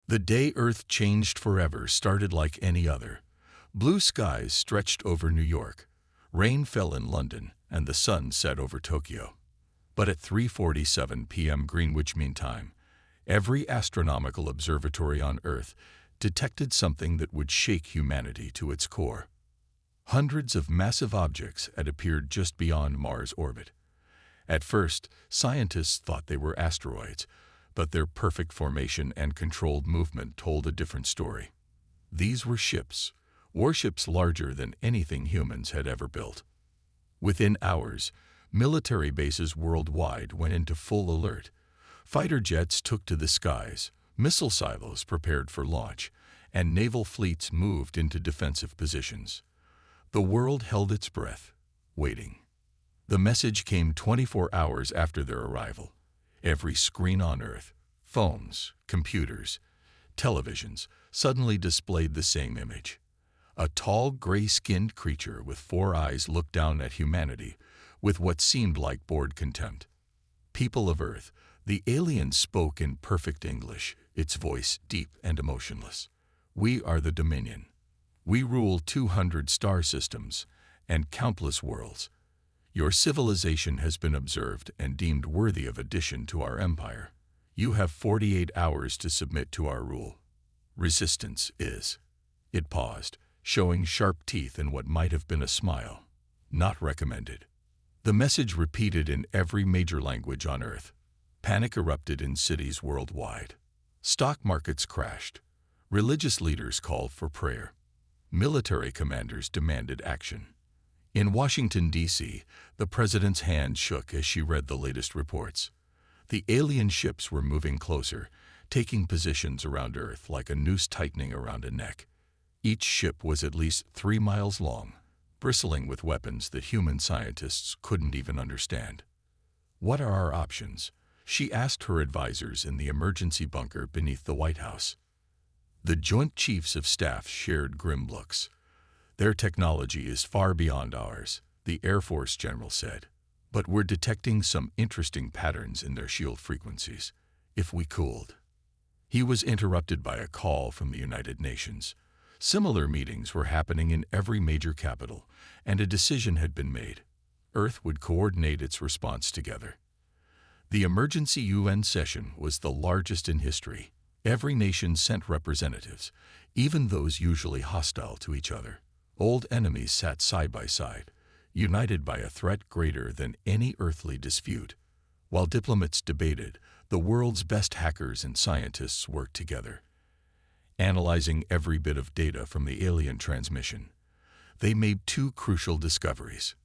The day Earth changed forever started like any other. Blue skies stretched over New York, rain fell in London, and the sun set over Tokyo. But at 3:47 p.m. Greenwich Mean Time, every astronomical observatory on Earth detected something that would shake humanity to its core. Hundreds of massive objects had appeared just beyond Mars' orbit. At first, scientists thought they were asteroids, but their perfect formation and controlled movement told a different story. These were ships, warships larger than anything humans had ever built. Within hours, military bases worldwide went into full alert. Fighter jets took to the skies, missile silos prepared for launch, and naval fleets moved into defensive positions. The world held its breath, waiting. The message came 24 hours after their arrival. Every screen on Earth, phones, computers, televisions, suddenly displayed the same image. A tall, gray-skinned creature with 4 eyes looked down at humanity with what seemed like bored contempt. People of Earth, the alien spoke in perfect English, its voice deep and emotionless. We are the Dominion. We rule 200 star systems and countless worlds. Your civilization has been observed and deemed worthy of addition to our empire. You have 48 hours to submit to our rule. Resistance is. It paused, showing sharp teeth in what might have been a smile. Not recommended. The message repeated in every major language on Earth. Panic erupted in cities worldwide. Stock markets crashed. Religious leaders called for prayer. Military commanders demanded action. In Washington, D.C., the president's hand shook as she read the latest reports. The alien ships were moving closer, taking positions around Earth like a noose tightening around a neck. Each ship was at least 3 miles long, bristling with weapons that human scientists couldn't even understand. What are our options? She asked her advisors in the emergency bunker beneath the White House. The Joint Chiefs of Staff shared grim looks. Their technology is far beyond ours, the Air Force general said. But we're detecting some interesting patterns in their shield frequencies. If we cooled. He was interrupted by a call from the United Nations. Similar meetings were happening in every major capital, and a decision had been made. Earth would coordinate its response together. The emergency UN session was the largest in history. Every nation sent representatives, even those usually hostile to each other. Old enemies sat side by side, united by a threat greater than any earthly dispute. While diplomats debated, the world's best hackers and scientists worked together. Analyzing every bit of data from the alien transmission, they made 2 crucial discoveries.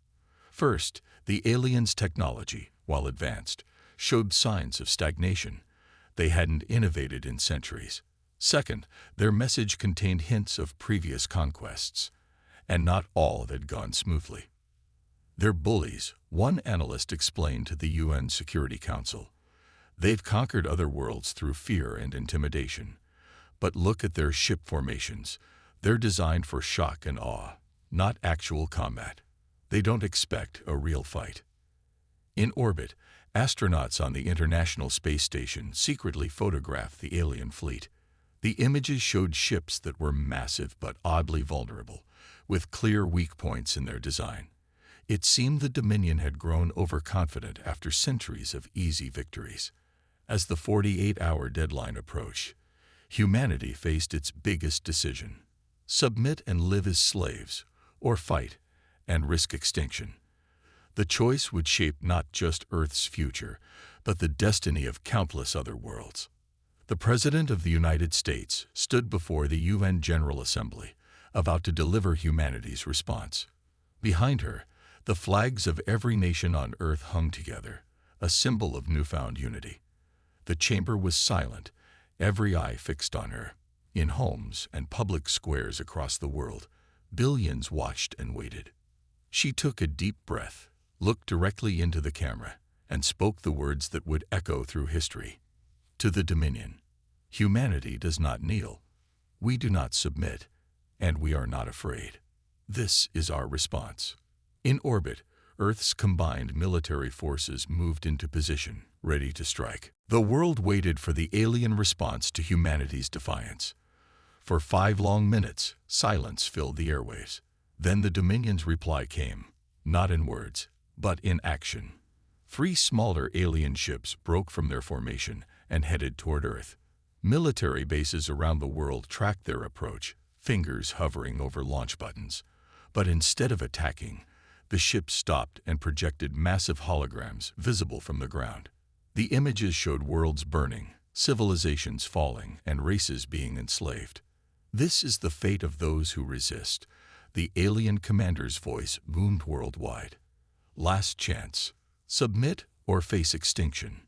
First, the aliens' technology, while advanced, showed signs of stagnation. They hadn't innovated in centuries. Second, their message contained hints of previous conquests, and not all had gone smoothly. They're bullies, one analyst explained to the UN Security Council. They've conquered other worlds through fear and intimidation. But look at their ship formations. They're designed for shock and awe, not actual combat. They don't expect a real fight. In orbit, astronauts on the International Space Station secretly photographed the alien fleet. The images showed ships that were massive but oddly vulnerable, with clear weak points in their design. It seemed the Dominion had grown overconfident after centuries of easy victories. As the 48-hour deadline approached, humanity faced its biggest decision: submit and live as slaves, or fight and risk extinction. The choice would shape not just Earth's future, but the destiny of countless other worlds. The President of the United States stood before the UN General Assembly, about to deliver humanity's response. Behind her, the flags of every nation on Earth hung together, a symbol of newfound unity. The chamber was silent, every eye fixed on her. In homes and public squares across the world, billions watched and waited. She took a deep breath, looked directly into the camera, and spoke the words that would echo through history. To the Dominion, humanity does not kneel. We do not submit, and we are not afraid. This is our response. In orbit, Earth's combined military forces moved into position, ready to strike. The world waited for the alien response to humanity's defiance. For 5 long minutes, silence filled the airwaves. Then the Dominion's reply came, not in words, but in action. 3 smaller alien ships broke from their formation and headed toward Earth. Military bases around the world tracked their approach, fingers hovering over launch buttons. But instead of attacking, the ships stopped and projected massive holograms visible from the ground. The images showed worlds burning, civilizations falling, and races being enslaved. "This is the fate of those who resist," the alien commander's voice boomed worldwide. "Last chance. Submit or face extinction."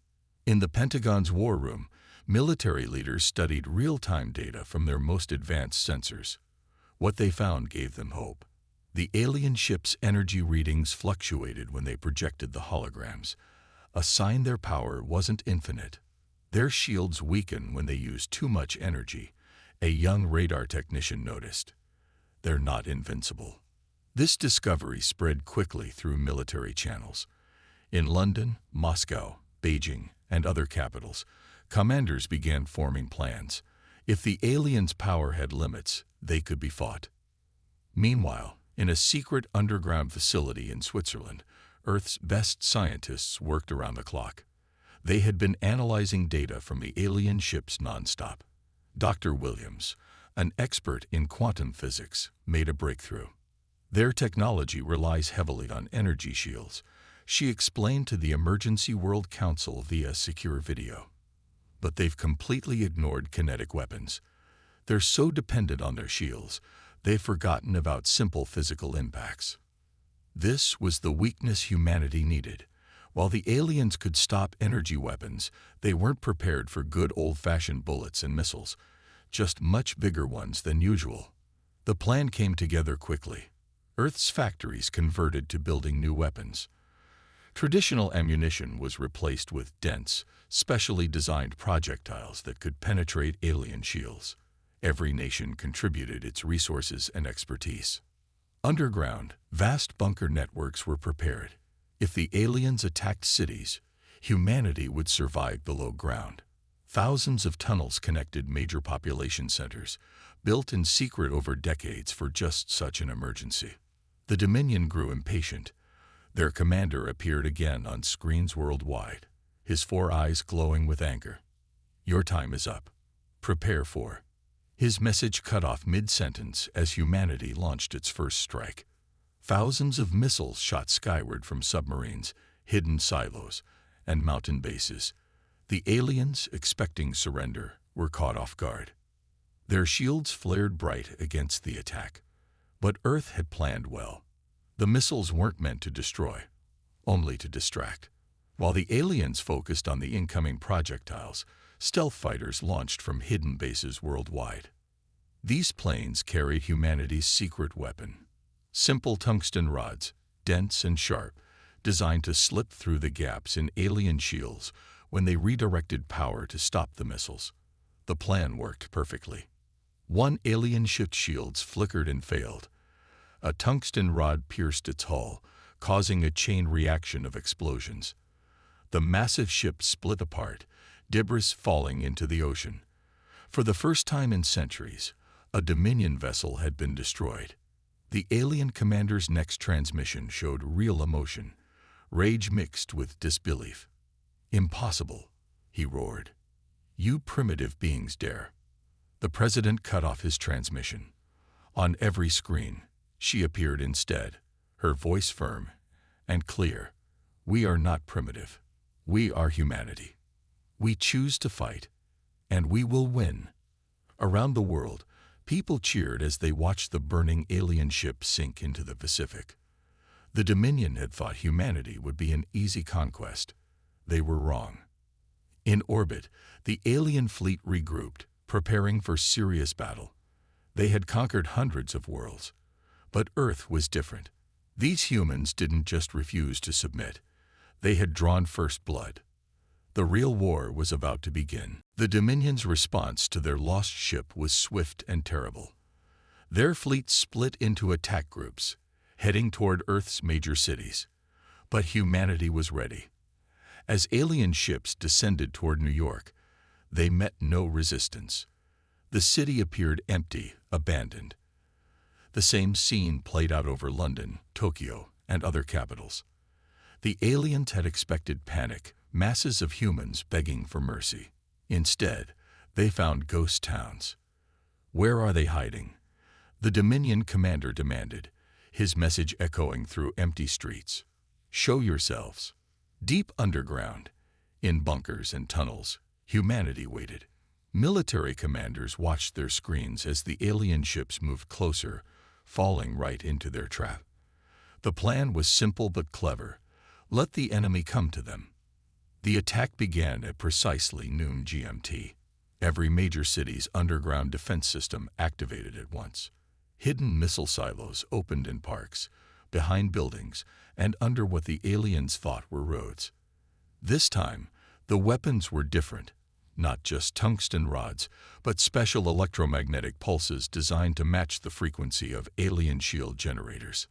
In the Pentagon's war room, military leaders studied real-time data from their most advanced sensors. What they found gave them hope. The alien ships' energy readings fluctuated when they projected the holograms, a sign their power wasn't infinite. Their shields weakened when they used too much energy, a young radar technician noticed. They're not invincible. This discovery spread quickly through military channels. In London, Moscow, Beijing, and other capitals, commanders began forming plans. If the aliens' power had limits, they could be fought. Meanwhile, in a secret underground facility in Switzerland, Earth's best scientists worked around the clock. They had been analyzing data from the alien ships nonstop. Dr. Williams, an expert in quantum physics, made a breakthrough. Their technology relies heavily on energy shields, she explained to the Emergency World Council via secure video. But they've completely ignored kinetic weapons. They're so dependent on their shields, they've forgotten about simple physical impacts. This was the weakness humanity needed. While the aliens could stop energy weapons, they weren't prepared for good old-fashioned bullets and missiles, just much bigger ones than usual. The plan came together quickly. Earth's factories converted to building new weapons. Traditional ammunition was replaced with dense, specially designed projectiles that could penetrate alien shields. Every nation contributed its resources and expertise. Underground, vast bunker networks were prepared. If the aliens attacked cities, humanity would survive below ground. Thousands of tunnels connected major population centers, built in secret over decades for just such an emergency. The Dominion grew impatient. Their commander appeared again on screens worldwide, his 4 eyes glowing with anger. "Your time is up. Prepare for..." His message cut off mid-sentence as humanity launched its first strike. Thousands of missiles shot skyward from submarines, hidden silos, and mountain bases. The aliens, expecting surrender, were caught off guard. Their shields flared bright against the attack. But Earth had planned well. The missiles weren't meant to destroy, only to distract. While the aliens focused on the incoming projectiles, stealth fighters launched from hidden bases worldwide. These planes carried humanity's secret weapon. Simple tungsten rods, dense and sharp, designed to slip through the gaps in alien shields when they redirected power to stop the missiles. The plan worked perfectly. One alien ship's shields flickered and failed. A tungsten rod pierced its hull, causing a chain reaction of explosions. The massive ship split apart, debris falling into the ocean. For the first time in centuries, a Dominion vessel had been destroyed. The alien commander's next transmission showed real emotion, rage mixed with disbelief. "Impossible," he roared. "You primitive beings dare." The president cut off his transmission. On every screen, she appeared instead, her voice firm and clear. "We are not primitive. We are humanity. We choose to fight, and we will win." Around the world, people cheered as they watched the burning alien ship sink into the Pacific. The Dominion had thought humanity would be an easy conquest. They were wrong. In orbit, the alien fleet regrouped, preparing for serious battle. They had conquered hundreds of worlds. But Earth was different. These humans didn't just refuse to submit. They had drawn first blood. The real war was about to begin. The Dominion's response to their lost ship was swift and terrible. Their fleet split into attack groups, heading toward Earth's major cities. But humanity was ready. As alien ships descended toward New York, they met no resistance. The city appeared empty, abandoned. The same scene played out over London, Tokyo, and other capitals. The aliens had expected panic, masses of humans begging for mercy. Instead, they found ghost towns. Where are they hiding? The Dominion commander demanded, his message echoing through empty streets. Show yourselves. Deep underground, in bunkers and tunnels, humanity waited. Military commanders watched their screens as the alien ships moved closer, falling right into their trap. The plan was simple but clever. Let the enemy come to them. The attack began at precisely noon GMT. Every major city's underground defense system activated at once. Hidden missile silos opened in parks, behind buildings, and under what the aliens thought were roads. This time, the weapons were different. Not just tungsten rods, but special electromagnetic pulses designed to match the frequency of alien shield generators.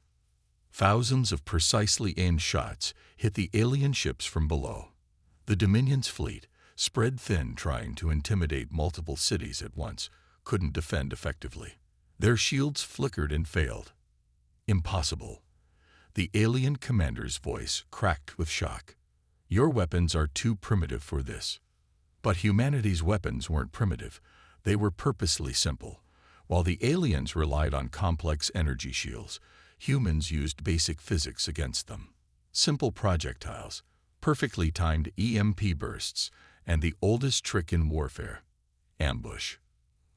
Thousands of precisely aimed shots hit the alien ships from below. The Dominion's fleet, spread thin trying to intimidate multiple cities at once, couldn't defend effectively. Their shields flickered and failed. Impossible. The alien commander's voice cracked with shock. Your weapons are too primitive for this. But humanity's weapons weren't primitive. They were purposely simple. While the aliens relied on complex energy shields, humans used basic physics against them. Simple projectiles, perfectly timed EMP bursts, and the oldest trick in warfare, ambush.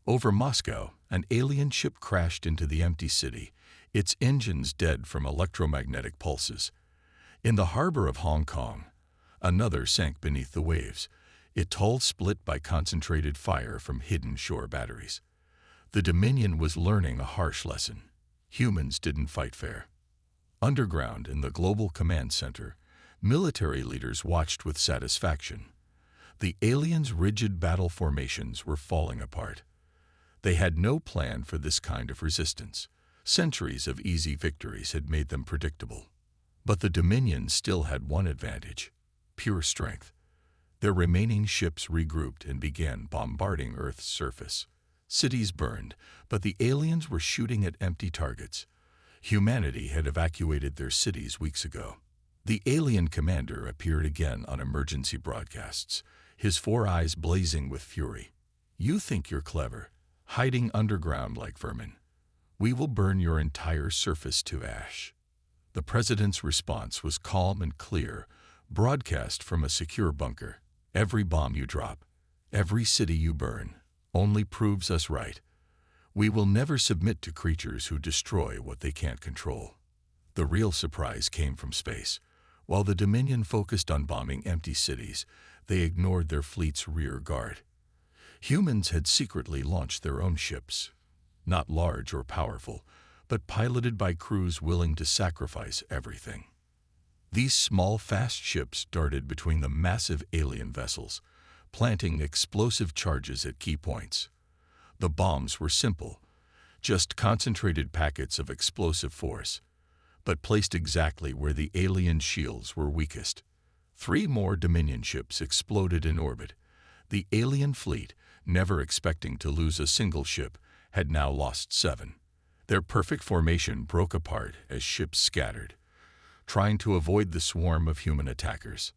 Over Moscow, an alien ship crashed into the empty city, its engines dead from electromagnetic pulses. In the harbor of Hong Kong, another sank beneath the waves, its hull split by concentrated fire from hidden shore batteries. The Dominion was learning a harsh lesson. Humans didn't fight fair. Underground in the Global Command Center, military leaders watched with satisfaction. The aliens' rigid battle formations were falling apart. They had no plan for this kind of resistance. Centuries of easy victories had made them predictable. But the Dominion still had one advantage: pure strength. Their remaining ships regrouped and began bombarding Earth's surface. Cities burned, but the aliens were shooting at empty targets. Humanity had evacuated their cities weeks ago. The alien commander appeared again on emergency broadcasts, his four eyes blazing with fury. You think you're clever, hiding underground like vermin. We will burn your entire surface to ash. The president's response was calm and clear, broadcast from a secure bunker. Every bomb you drop, every city you burn, only proves us right. We will never submit to creatures who destroy what they can't control. The real surprise came from space. While the Dominion focused on bombing empty cities, they ignored their fleet's rear guard. Humans had secretly launched their own ships, not large or powerful, but piloted by crews willing to sacrifice everything. These small, fast ships darted between the massive alien vessels, planting explosive charges at key points. The bombs were simple, just concentrated packets of explosive force, but placed exactly where the alien shields were weakest. 3 more Dominion ships exploded in orbit. The alien fleet, never expecting to lose a single ship, had now lost 7. Their perfect formation broke apart as ships scattered, trying to avoid the swarm of human attackers.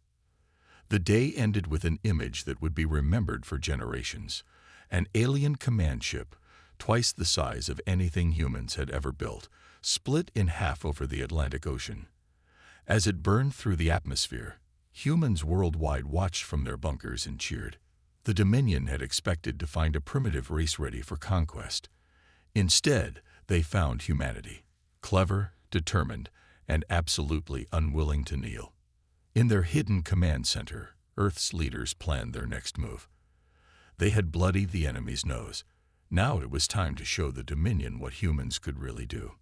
The day ended with an image that would be remembered for generations: an alien command ship, twice the size of anything humans had ever built, split in half over the Atlantic Ocean. As it burned through the atmosphere, humans worldwide watched from their bunkers and cheered. The Dominion had expected to find a primitive race ready for conquest. Instead, they found humanity, clever, determined, and absolutely unwilling to kneel. In their hidden command center, Earth's leaders planned their next move. They had bloodied the enemy's nose. Now it was time to show the Dominion what humans could really do.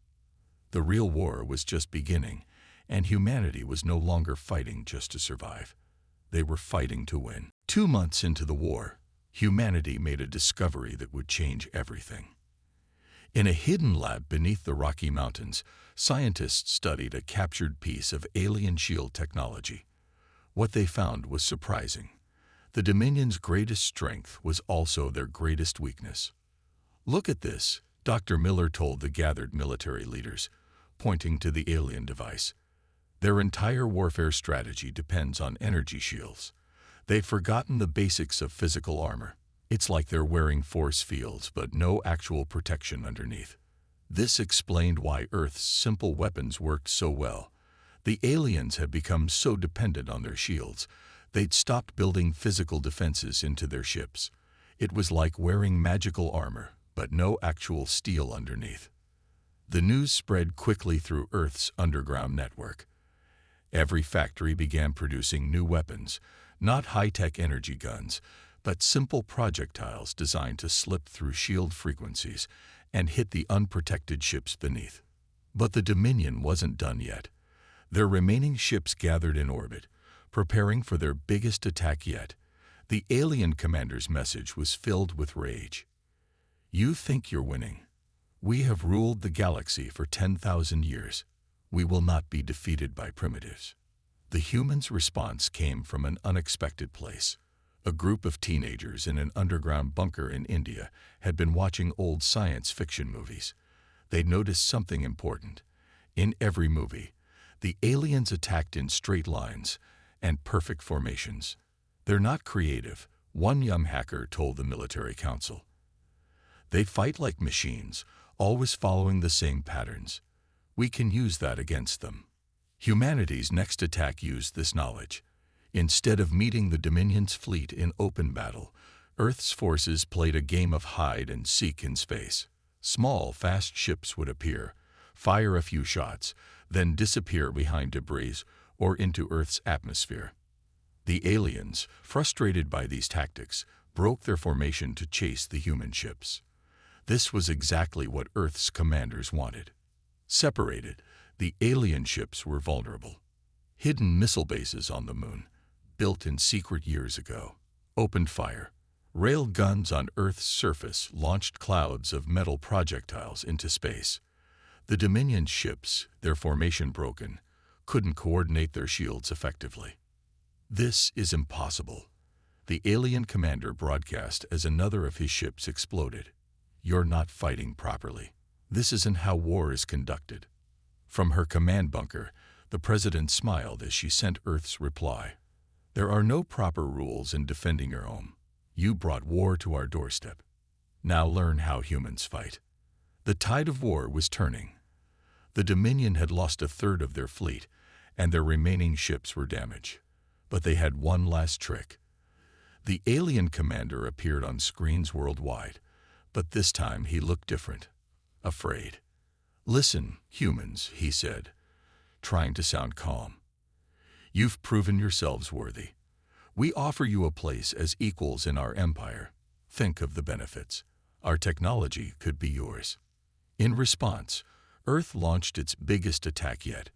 The real war was just beginning, and humanity was no longer fighting just to survive. They were fighting to win. 2 months into the war, humanity made a discovery that would change everything. In a hidden lab beneath the Rocky Mountains, scientists studied a captured piece of alien shield technology. What they found was surprising. The Dominion's greatest strength was also their greatest weakness. "Look at this," Dr. Miller told the gathered military leaders, pointing to the alien device. "Their entire warfare strategy depends on energy shields. They've forgotten the basics of physical armor. It's like they're wearing force fields, but no actual protection underneath." This explained why Earth's simple weapons worked so well. The aliens had become so dependent on their shields, they'd stopped building physical defenses into their ships. It was like wearing magical armor, but no actual steel underneath. The news spread quickly through Earth's underground network. Every factory began producing new weapons, not high-tech energy guns, but simple projectiles designed to slip through shield frequencies and hit the unprotected ships beneath. But the Dominion wasn't done yet. Their remaining ships gathered in orbit, preparing for their biggest attack yet. The alien commander's message was filled with rage. "You think you're winning. We have ruled the galaxy for 10,000 years. We will not be defeated by primitives." The humans' response came from an unexpected place. A group of teenagers in an underground bunker in India had been watching old science fiction movies. They'd noticed something important. In every movie, the aliens attacked in straight lines and perfect formations. "They're not creative," one young hacker told the military council. "They fight like machines, always following the same patterns. We can use that against them." Humanity's next attack used this knowledge. Instead of meeting the Dominion's fleet in open battle, Earth's forces played a game of hide and seek in space. Small, fast ships would appear, fire a few shots, then disappear behind debris or into Earth's atmosphere. The aliens, frustrated by these tactics, broke their formation to chase the human ships. This was exactly what Earth's commanders wanted. Separated, the alien ships were vulnerable. Hidden missile bases on the moon, built in secret years ago, opened fire. Rail guns on Earth's surface launched clouds of metal projectiles into space. The Dominion ships, their formation broken, couldn't coordinate their shields effectively. "This is impossible," the alien commander broadcast as another of his ships exploded. "You're not fighting properly. This isn't how war is conducted." From her command bunker, the president smiled as she sent Earth's reply. "There are no proper rules in defending your home. You brought war to our doorstep. Now learn how humans fight." The tide of war was turning. The Dominion had lost a third of their fleet, and their remaining ships were damaged. But they had one last trick. The alien commander appeared on screens worldwide, but this time he looked different, afraid. "Listen, humans," he said, trying to sound calm. "You've proven yourselves worthy. We offer you a place as equals in our empire. Think of the benefits. Our technology could be yours." In response, Earth launched its biggest attack yet.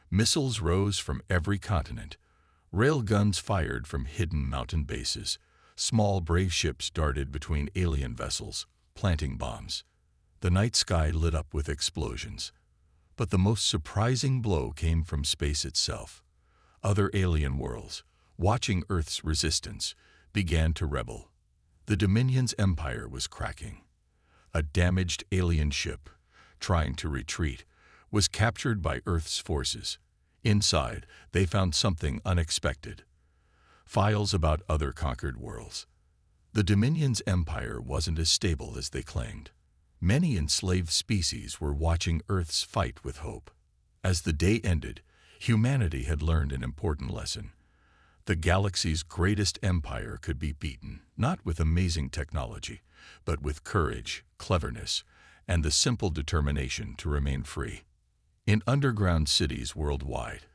Missiles rose from every continent. Railguns fired from hidden mountain bases. Small, brave ships darted between alien vessels, planting bombs. The night sky lit up with explosions. But the most surprising blow came from space itself. Other alien worlds, watching Earth's resistance, began to rebel. The Dominion's empire was cracking. A damaged alien ship, trying to retreat, was captured by Earth's forces. Inside, they found something unexpected: files about other conquered worlds. The Dominion's empire wasn't as stable as they claimed. Many enslaved species were watching Earth's fight with hope. As the day ended, humanity had learned an important lesson. The galaxy's greatest empire could be beaten, not with amazing technology, but with courage, cleverness, and the simple determination to remain free. In underground cities worldwide,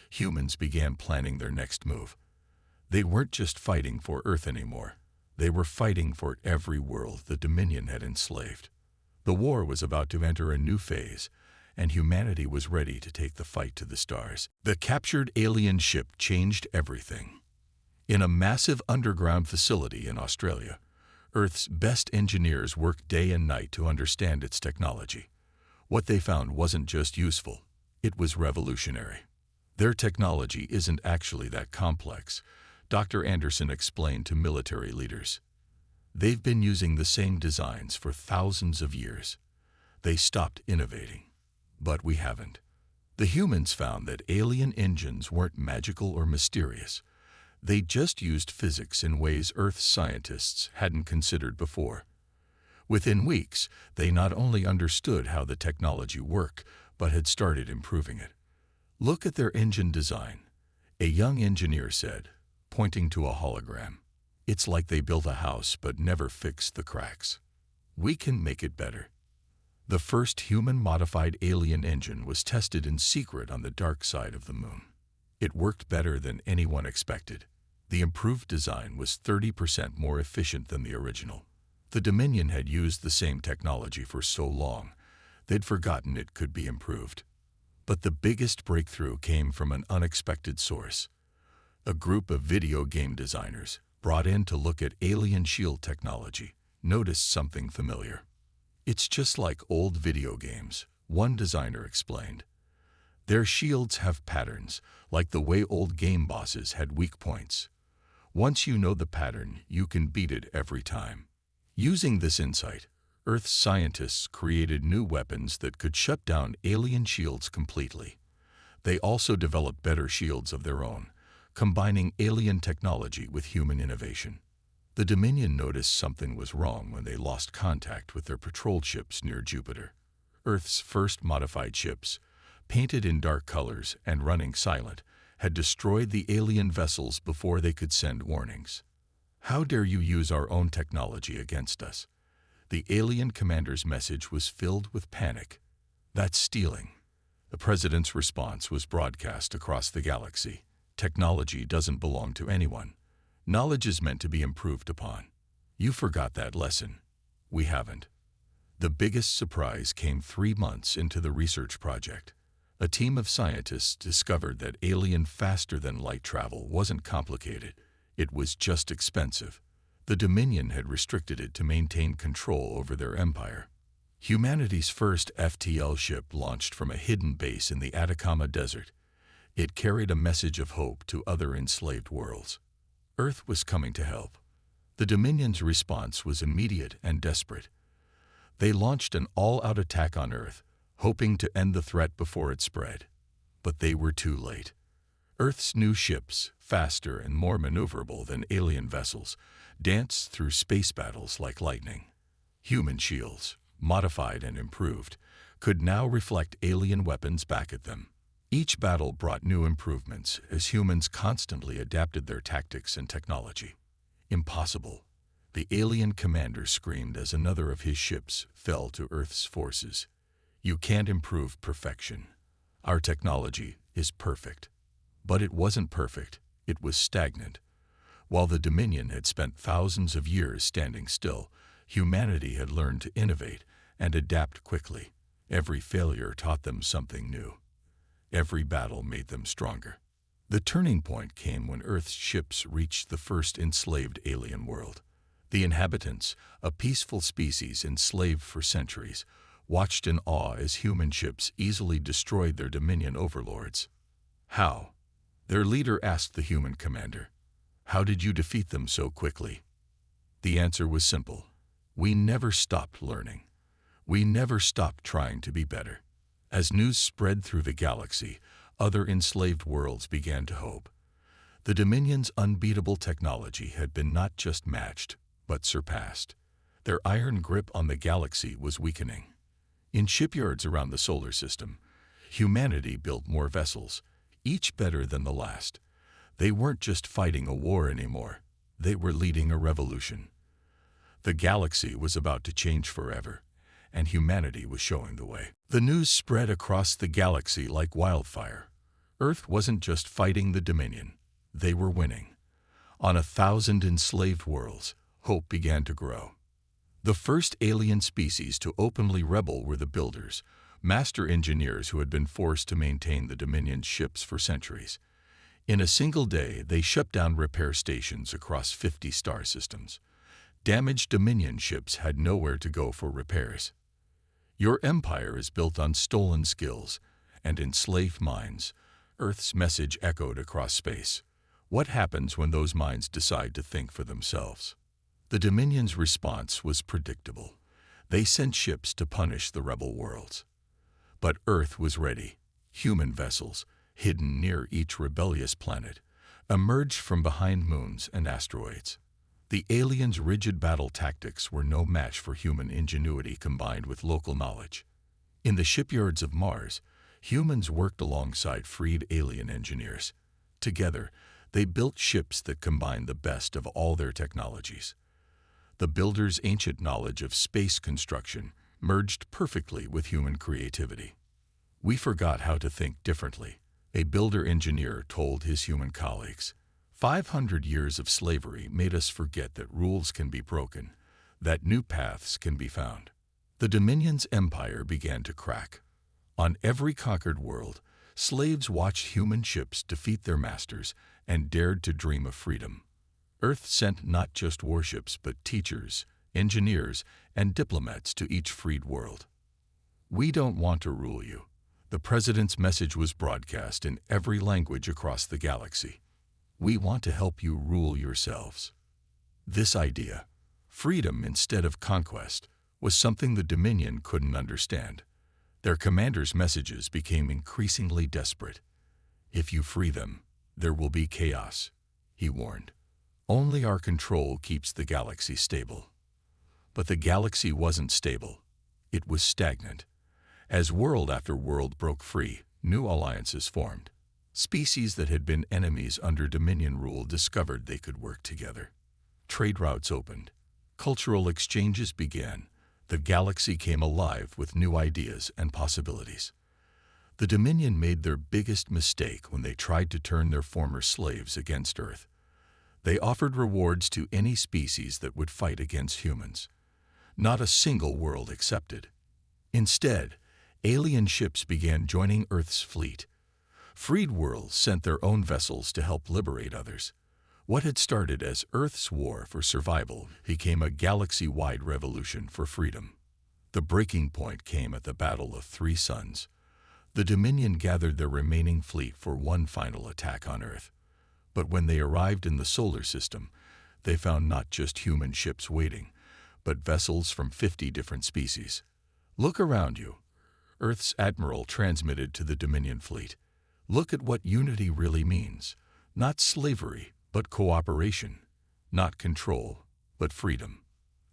humans began planning their next move. They weren't just fighting for Earth anymore. They were fighting for every world the Dominion had enslaved. The war was about to enter a new phase, and humanity was ready to take the fight to the stars. The captured alien ship changed everything. In a massive underground facility in Australia, Earth's best engineers worked day and night to understand its technology. What they found wasn't just useful, it was revolutionary. Their technology isn't actually that complex, Dr. Anderson explained to military leaders. They've been using the same designs for thousands of years. They stopped innovating. But we haven't. The humans found that alien engines weren't magical or mysterious. They just used physics in ways Earth's scientists hadn't considered before. Within weeks, they not only understood how the technology worked, but had started improving it. Look at their engine design, a young engineer said, pointing to a hologram. It's like they built a house but never fixed the cracks. We can make it better. The first human-modified alien engine was tested in secret on the dark side of the moon. It worked better than anyone expected. The improved design was 30% more efficient than the original. The Dominion had used the same technology for so long, they'd forgotten it could be improved. But the biggest breakthrough came from an unexpected source. A group of video game designers, brought in to look at alien shield technology, noticed something familiar. It's just like old video games, one designer explained. Their shields have patterns, like the way old game bosses had weak points. Once you know the pattern, you can beat it every time. Using this insight, Earth's scientists created new weapons that could shut down alien shields completely. They also developed better shields of their own, combining alien technology with human innovation. The Dominion noticed something was wrong when they lost contact with their patrol ships near Jupiter. Earth's first modified ships, painted in dark colors and running silent, had destroyed the alien vessels before they could send warnings. "How dare you use our own technology against us?" The alien commander's message was filled with panic. "That's stealing." The president's response was broadcast across the galaxy. "Technology doesn't belong to anyone. Knowledge is meant to be improved upon. You forgot that lesson. We haven't." The biggest surprise came 3 months into the research project. A team of scientists discovered that alien faster-than-light travel wasn't complicated. It was just expensive. The Dominion had restricted it to maintain control over their empire. Humanity's first FTL ship launched from a hidden base in the Atacama Desert. It carried a message of hope to other enslaved worlds. Earth was coming to help. The Dominion's response was immediate and desperate. They launched an all-out attack on Earth, hoping to end the threat before it spread. But they were too late. Earth's new ships, faster and more maneuverable than alien vessels, danced through space battles like lightning. Human shields, modified and improved, could now reflect alien weapons back at them. Each battle brought new improvements as humans constantly adapted their tactics and technology. "Impossible," the alien commander screamed as another of his ships fell to Earth's forces. "You can't improve perfection. Our technology is perfect." But it wasn't perfect, it was stagnant. While the Dominion had spent thousands of years standing still, humanity had learned to innovate and adapt quickly. Every failure taught them something new. Every battle made them stronger. The turning point came when Earth's ships reached the first enslaved alien world. The inhabitants, a peaceful species enslaved for centuries, watched in awe as human ships easily destroyed their Dominion overlords. "How?" their leader asked the human commander. "How did you defeat them so quickly?" The answer was simple. "We never stopped learning. We never stopped trying to be better." As news spread through the galaxy, other enslaved worlds began to hope. The Dominion's unbeatable technology had been not just matched, but surpassed. Their iron grip on the galaxy was weakening. In shipyards around the solar system, humanity built more vessels, each better than the last. They weren't just fighting a war anymore. They were leading a revolution. The galaxy was about to change forever, and humanity was showing the way. The news spread across the galaxy like wildfire. Earth wasn't just fighting the Dominion. They were winning. On 1,000 enslaved worlds, hope began to grow. The first alien species to openly rebel were the Builders, master engineers who had been forced to maintain the Dominion's ships for centuries. In a single day, they shut down repair stations across 50 star systems. Damaged Dominion ships had nowhere to go for repairs. "Your empire is built on stolen skills and enslaved minds," Earth's message echoed across space. What happens when those minds decide to think for themselves? The Dominion's response was predictable. They sent ships to punish the rebel worlds. But Earth was ready. Human vessels, hidden near each rebellious planet, emerged from behind moons and asteroids. The aliens' rigid battle tactics were no match for human ingenuity combined with local knowledge. In the shipyards of Mars, humans worked alongside freed alien engineers. Together, they built ships that combined the best of all their technologies. The builders' ancient knowledge of space construction merged perfectly with human creativity. "We forgot how to think differently," a builder-engineer told his human colleagues. 500 years of slavery made us forget that rules can be broken, that new paths can be found. The Dominion's empire began to crack. On every conquered world, slaves watched human ships defeat their masters and dared to dream of freedom. Earth sent not just warships but teachers, engineers, and diplomats to each freed world. "We don't want to rule you." The president's message was broadcast in every language across the galaxy. "We want to help you rule yourselves." This idea, freedom instead of conquest, was something the Dominion couldn't understand. Their commander's messages became increasingly desperate. "If you free them, there will be chaos," he warned. "Only our control keeps the galaxy stable." But the galaxy wasn't stable. It was stagnant. As world after world broke free, new alliances formed. Species that had been enemies under Dominion rule discovered they could work together. Trade routes opened. Cultural exchanges began. The galaxy came alive with new ideas and possibilities. The Dominion made their biggest mistake when they tried to turn their former slaves against Earth. They offered rewards to any species that would fight against humans. Not a single world accepted. Instead, alien ships began joining Earth's fleet. Freed worlds sent their own vessels to help liberate others. What had started as Earth's war for survival became a galaxy-wide revolution for freedom. The breaking point came at the Battle of Three Suns. The Dominion gathered their remaining fleet for one final attack on Earth. But when they arrived in the solar system, they found not just human ships waiting, but vessels from 50 different species. "Look around you," Earth's admiral transmitted to the Dominion fleet. "Look at what unity really means. Not slavery, but cooperation. Not control, but freedom."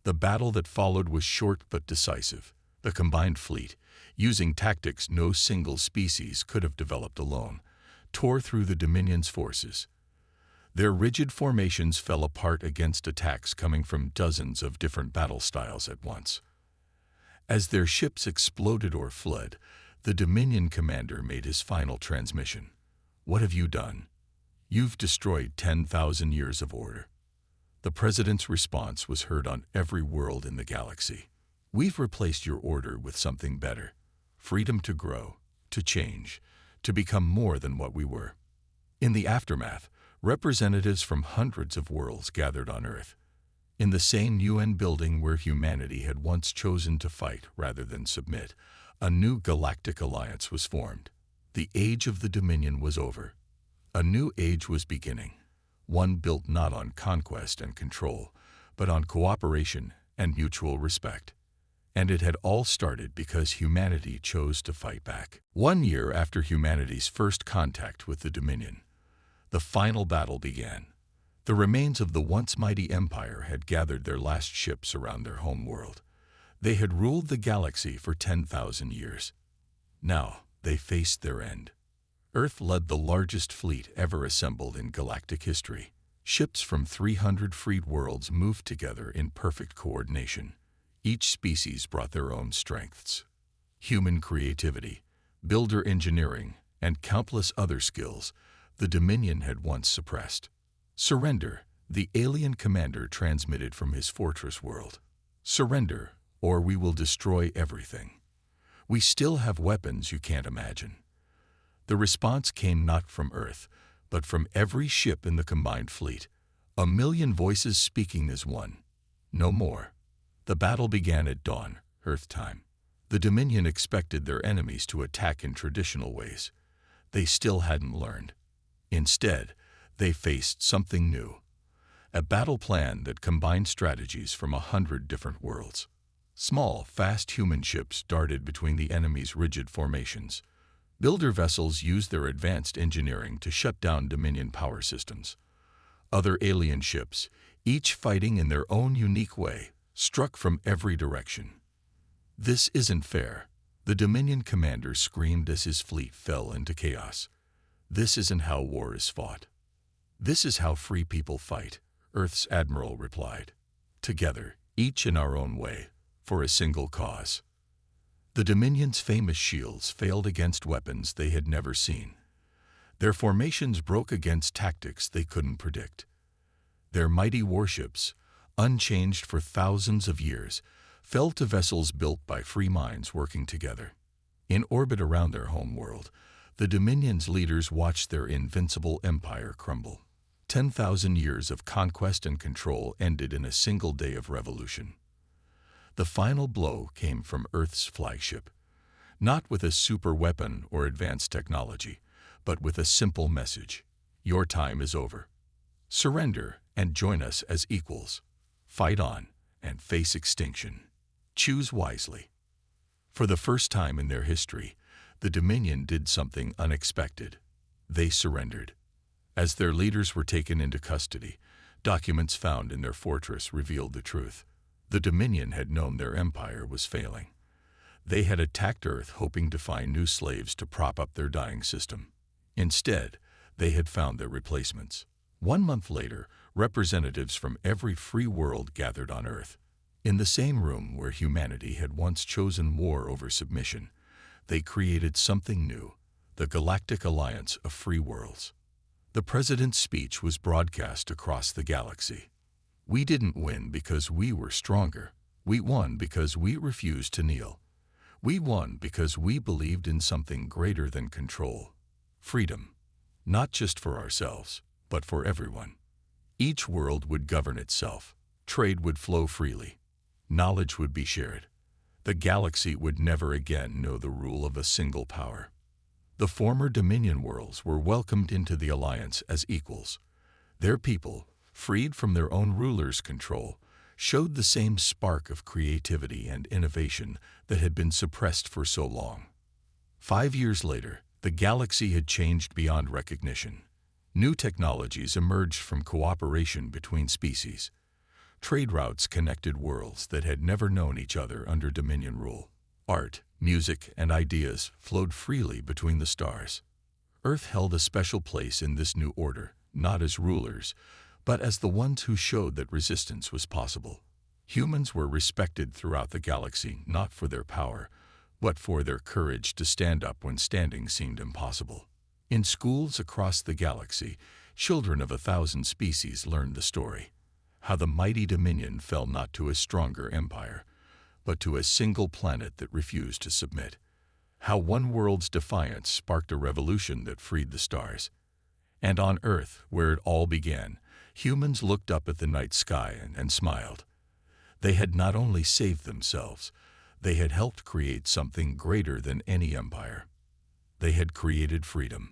The battle that followed was short but decisive. The combined fleet, using tactics no single species could have developed alone, tore through the Dominion's forces. Their rigid formations fell apart against attacks coming from dozens of different battle styles at once. As their ships exploded or fled, the Dominion commander made his final transmission. "What have you done? You've destroyed 10,000 years of order." The president's response was heard on every world in the galaxy. "We've replaced your order with something better. Freedom to grow, to change, to become more than what we were." In the aftermath, representatives from hundreds of worlds gathered on Earth. In the same UN building where humanity had once chosen to fight rather than submit, a new galactic alliance was formed. The age of the Dominion was over. A new age was beginning, one built not on conquest and control, but on cooperation and mutual respect. And it had all started because humanity chose to fight back. 1 year after humanity's first contact with the Dominion, the final battle began. The remains of the once mighty empire had gathered their last ships around their home world. They had ruled the galaxy for 10,000 years. Now they faced their end. Earth led the largest fleet ever assembled in galactic history. Ships from 300 freed worlds moved together in perfect coordination. Each species brought their own strengths. Human creativity, builder engineering, and countless other skills the Dominion had once suppressed. "Surrender," the alien commander transmitted from his fortress world. "Surrender, or we will destroy everything. We still have weapons you can't imagine." The response came not from Earth, but from every ship in the combined fleet. 1,000,000 voices speaking as one. No more. The battle began at dawn, Earth time. The Dominion expected their enemies to attack in traditional ways. They still hadn't learned. Instead, they faced something new, a battle plan that combined strategies from 100 different worlds. Small, fast human ships darted between the enemy's rigid formations. Builder vessels used their advanced engineering to shut down Dominion power systems. Other alien ships, each fighting in their own unique way, struck from every direction. "This isn't fair," the Dominion commander screamed as his fleet fell into chaos. "This isn't how war is fought." "This is how free people fight," Earth's admiral replied. "Together, each in our own way, for a single cause." The Dominion's famous shields failed against weapons they had never seen. Their formations broke against tactics they couldn't predict. Their mighty warships, unchanged for thousands of years, fell to vessels built by free minds working together. In orbit around their home world, the Dominion's leaders watched their invincible empire crumble. 10,000 years of conquest and control ended in a single day of revolution. The final blow came from Earth's flagship, not with a super weapon or advanced technology, but with a simple message: your time is over. Surrender and join us as equals. Fight on and face extinction. Choose wisely. For the first time in their history, the Dominion did something unexpected. They surrendered. As their leaders were taken into custody, documents found in their fortress revealed the truth. The Dominion had known their empire was failing. They had attacked Earth hoping to find new slaves to prop up their dying system. Instead, they had found their replacements. 1 month later, representatives from every free world gathered on Earth. In the same room where humanity had once chosen war over submission, they created something new, the Galactic Alliance of Free Worlds. The president's speech was broadcast across the galaxy. "We didn't win because we were stronger. We won because we refused to kneel. We won because we believed in something greater than control. Freedom, not just for ourselves, but for everyone. Each world would govern itself. Trade would flow freely. Knowledge would be shared. The galaxy would never again know the rule of a single power." The former Dominion worlds were welcomed into the alliance as equals. Their people, freed from their own rulers' control, showed the same spark of creativity and innovation that had been suppressed for so long. 5 years later, the galaxy had changed beyond recognition. New technologies emerged from cooperation between species. Trade routes connected worlds that had never known each other under Dominion rule. Art, music, and ideas flowed freely between the stars. Earth held a special place in this new order, not as rulers, but as the ones who showed that resistance was possible. Humans were respected throughout the galaxy not for their power, but for their courage to stand up when standing seemed impossible. In schools across the galaxy, children of 1,000 species learned the story: how the mighty Dominion fell not to a stronger empire, but to a single planet that refused to submit. How one world's defiance sparked a revolution that freed the stars. And on Earth, where it all began, humans looked up at the night sky and smiled. They had not only saved themselves, they had helped create something greater than any empire. They had created freedom.